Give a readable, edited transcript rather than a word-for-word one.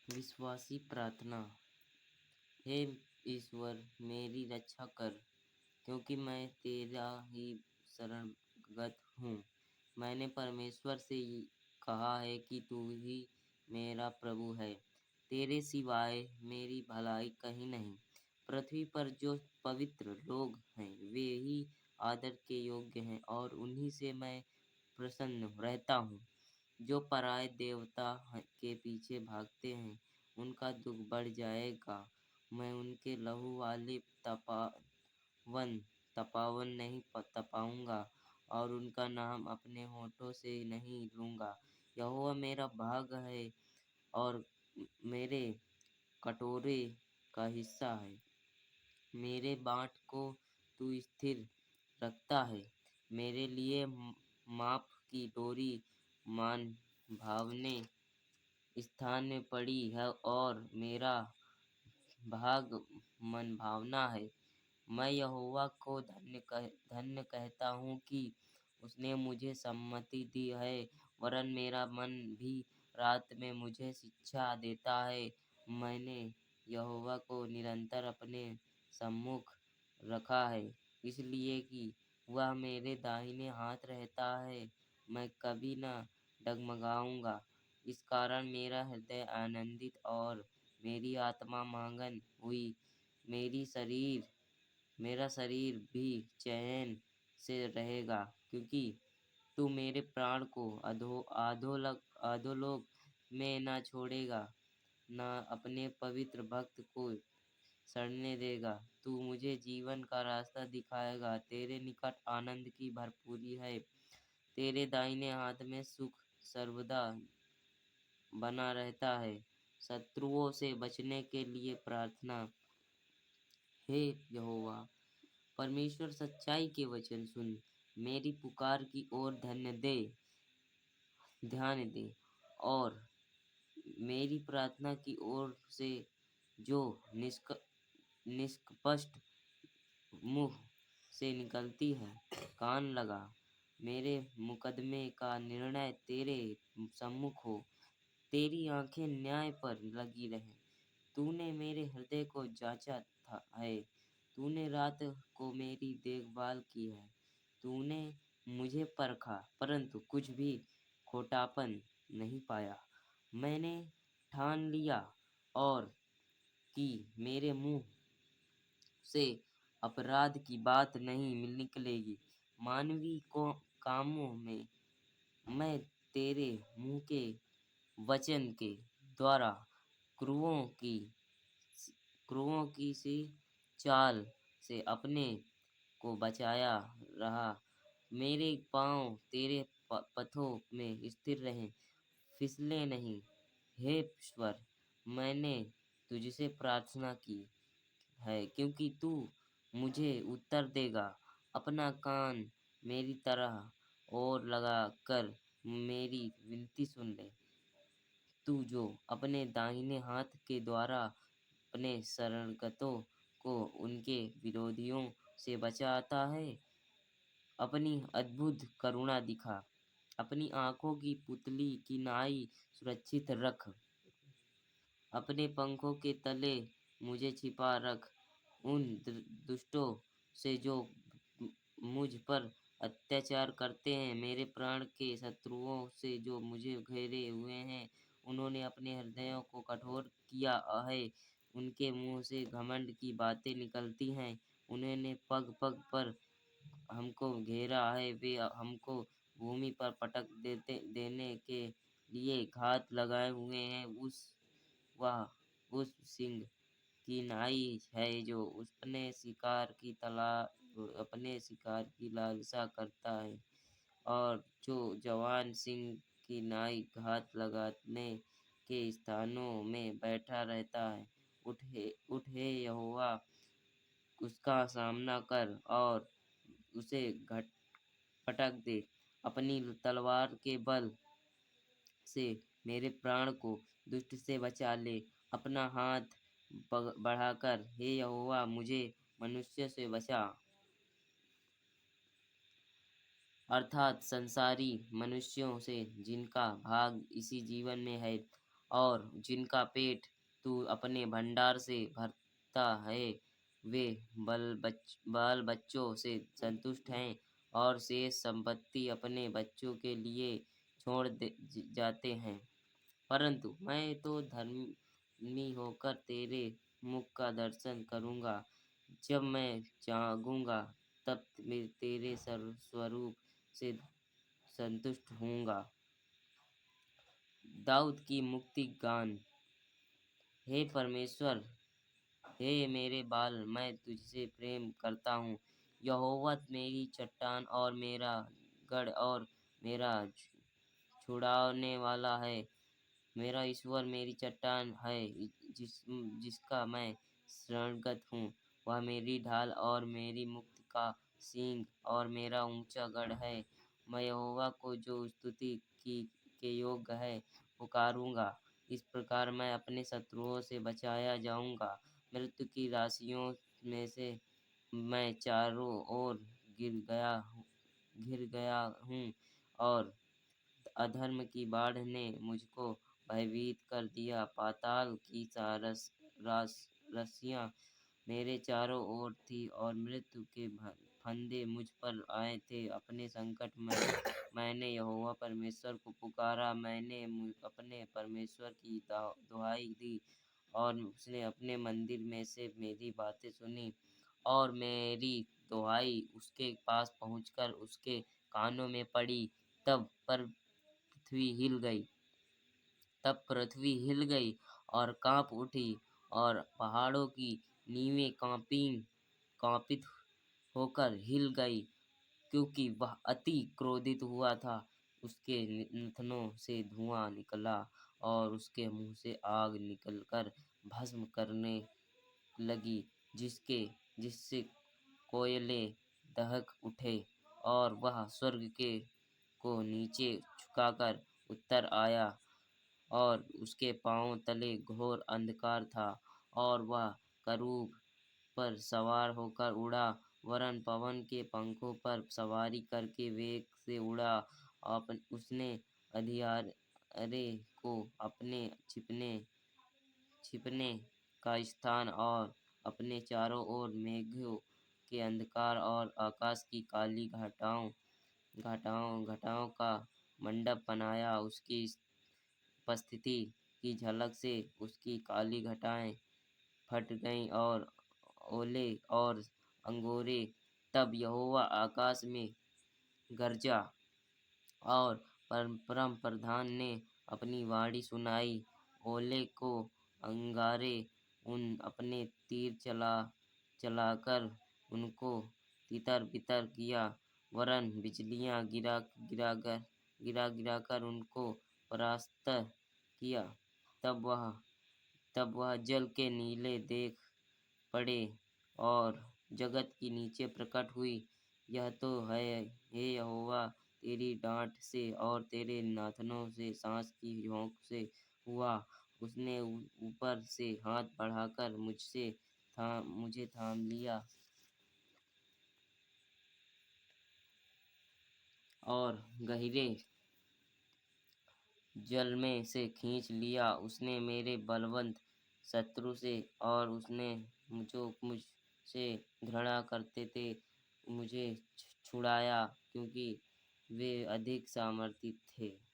विश्वासी प्रार्थना। हे ईश्वर, मेरी रक्षा कर, क्योंकि मैं तेरा ही शरणगत हूँ। मैंने परमेश्वर से कहा है कि तू ही मेरा प्रभु है। तेरे सिवाय मेरी भलाई कहीं नहीं। पृथ्वी पर जो पवित्र लोग हैं वे ही आदर के योग्य हैं और उन्हीं से मैं प्रसन्न रहता हूँ। जो पराये देवता के पीछे भागते हैं उनका दुख बढ़ जाएगा। मैं उनके लहू वाले तपावन नहीं तपाऊंगा और उनका नाम अपने होठों से नहीं लूंगा। यहोवा मेरा भाग है और मेरे कटोरे का हिस्सा है। मेरे बाट को तू स्थिर रखता है। मेरे लिए माप की डोरी मान भावने स्थान में पड़ी है और मेरा भाग मनभावना है। मैं यहोवा को धन्य कहता हूँ कि उसने मुझे सम्मति दी है, वरन मेरा मन भी रात में मुझे शिक्षा देता है। मैंने यहोवा को निरंतर अपने सम्मुख रखा है, इसलिए कि वह मेरे दाहिने हाथ रहता है। मैं कभी न डगमगाऊंगा। इस कारण मेरा हृदय आनंदित और मेरी आत्मा मगन हुई। मेरा शरीर भी चैन से रहेगा, क्योंकि तू मेरे प्राण को अधोलोक में न छोड़ेगा, न अपने पवित्र भक्त को सड़ने देगा। तू मुझे जीवन का रास्ता दिखाएगा। तेरे निकट आनंद की भरपूरी है। तेरे दाहिने हाथ में सुख सर्वदा बना रहता है। शत्रुओं से बचने के लिए प्रार्थना। हे यहोवा परमेश्वर, सच्चाई के वचन सुन। मेरी पुकार की ओर ध्यान दे और मेरी प्रार्थना की ओर से जो निष्कपट मुंह से निकलती है कान लगा। मेरे मुकदमे का निर्णय तेरे सम्मुख हो। तेरी आंखें न्याय पर लगी रहें। तूने मेरे हृदय को जांचा है। तूने रात को मेरी देखभाल की है। तूने मुझे परखा, परंतु कुछ भी खोटापन नहीं पाया। मैंने ठान लिया और कि मेरे मुंह से अपराध की बात नहीं निकलेगी। मानवीय कामों में मैं तेरे मुंह के वचन के द्वारा क्रूरों की सी चाल से अपने को बचाया रहा। मेरे पाँव तेरे पथों में स्थिर रहें, फिसले नहीं। हे ईश्वर, मैंने तुझसे प्रार्थना की है, क्योंकि तू मुझे उत्तर देगा। अपना कान मेरी तरह और लगा कर मेरी विनती सुन ले। तू जो अपने दाहिने हाथ के द्वारा अपने शरणगतों को उनके विरोधियों से बचाता है, अपनी अद्भुत करुणा दिखा। अपनी आँखों की पुतली की नाई सुरक्षित रख। अपने पंखों के तले मुझे छिपा रख। उन दुष्टों से जो मुझ पर अत्याचार करते हैं, मेरे प्राण के शत्रुओं से जो मुझे घेरे हुए हैं, उन्होंने अपने हृदयों को कठोर किया है। उनके मुंह से घमंड की बातें निकलती हैं। उन्होंने पग पग पर हमको घेरा है। वे हमको भूमि पर पटक देने के लिए घात लगाए हुए हैं। वह उस सिंह की नाई है जो अपने शिकार की लालसा करता है, और जो जवान सिंह की नाई घात लगाने के स्थानों में बैठा रहता है। उठ हे यहोवा, उसका सामना कर और उसे पटक दे। अपनी तलवार के बल से मेरे प्राण को दुष्ट से बचा ले। अपना हाथ बढ़ाकर हे यहोवा मुझे मनुष्य से बचा, अर्थात संसारी मनुष्यों से, जिनका भाग इसी जीवन में है। और जिनका पेट तू अपने भंडार से भरता है, वे बाल बच्चों से संतुष्ट हैं और शेष संपत्ति अपने बच्चों के लिए जाते हैं। परंतु मैं तो धर्मी होकर तेरे मुख का दर्शन करूंगा। जब मैं जागूंगा, तब मैं तेरे स्वरूप से संतुष्ट होऊंगा। दाऊद की मुक्ति गान। हे परमेश्वर, हे मेरे बाल, मैं तुझसे प्रेम करता हूँ। यहोवा मेरी चट्टान और मेरा गढ़ और मेरा छुड़ाने वाला है। मेरा ईश्वर मेरी चट्टान है, जिसका मैं शरणगत हूँ। वह मेरी ढाल और मेरी मुक्ति का सींग और मेरा ऊंचा गढ़ है। मैं यहोवा को, जो स्तुति की के योग्य है, पुकारूंगा। इस प्रकार मैं अपने शत्रुओं से बचाया जाऊंगा। मृत्यु की राशियों में से मैं चारों ओर घिर गया हूँ और अधर्म की बाढ़ ने मुझको भयभीत कर दिया। पाताल की रस्सियाँ मेरे चारों ओर थी और मृत्यु के फंदे मुझ पर आए थे। अपने संकट में मैंने यहोवा परमेश्वर को पुकारा। मैंने अपने परमेश्वर की दुहाई दी और उसने अपने मंदिर में से मेरी बातें सुनी और मेरी दुहाई उसके पास पहुंचकर उसके कानों में पड़ी। पृथ्वी हिल गई तब पृथ्वी हिल गई और कांप उठी और पहाड़ों की नींवें कांपित होकर हिल गई, क्योंकि वह अति क्रोधित हुआ था। उसके नथनों से धुआं निकला और उसके मुंह से आग निकलकर भस्म करने लगी, जिससे कोयले दहक उठे और वह स्वर्ग के को नीचे झुकाकर उतर आया और उसके पांव तले घोर अंधकार था और वह करूब पर सवार होकर उड़ा, वरन पवन के पंखों पर सवारी करके वेग से उड़ा। उसने अंधियारे को अपने छिपने का स्थान और अपने चारों ओर मेघों के अंधकार और आकाश की काली घटाओं का मंडप बनाया। उसकी उपस्थिति की झलक से उसकी काली घटाएं फट गईं और ओले और अंगोरे। तब यहोवा आकाश में गरजा और परम प्रधान ने अपनी वाणी सुनाई। ओले को अंगारे अपने तीर चलाकर उनको तितर बितर किया, वरन बिजलियां गिरा कर उनको परास्त किया। तब वह जल के नीले देख पड़े और जगत की नीचे प्रकट हुई। यह तो है, हे यहोवा, तेरी डांट से और तेरे नाथनों से सांस की झोंक से हुआ। उसने ऊपर से हाथ बढ़ाकर मुझे थाम लिया और गहरे जल में से खींच लिया। उसने मेरे बलवन्त शत्रु से और उसने जो मुझसे घृणा करते थे मुझे छुड़ाया, क्योंकि वे अधिक सामर्थी थे।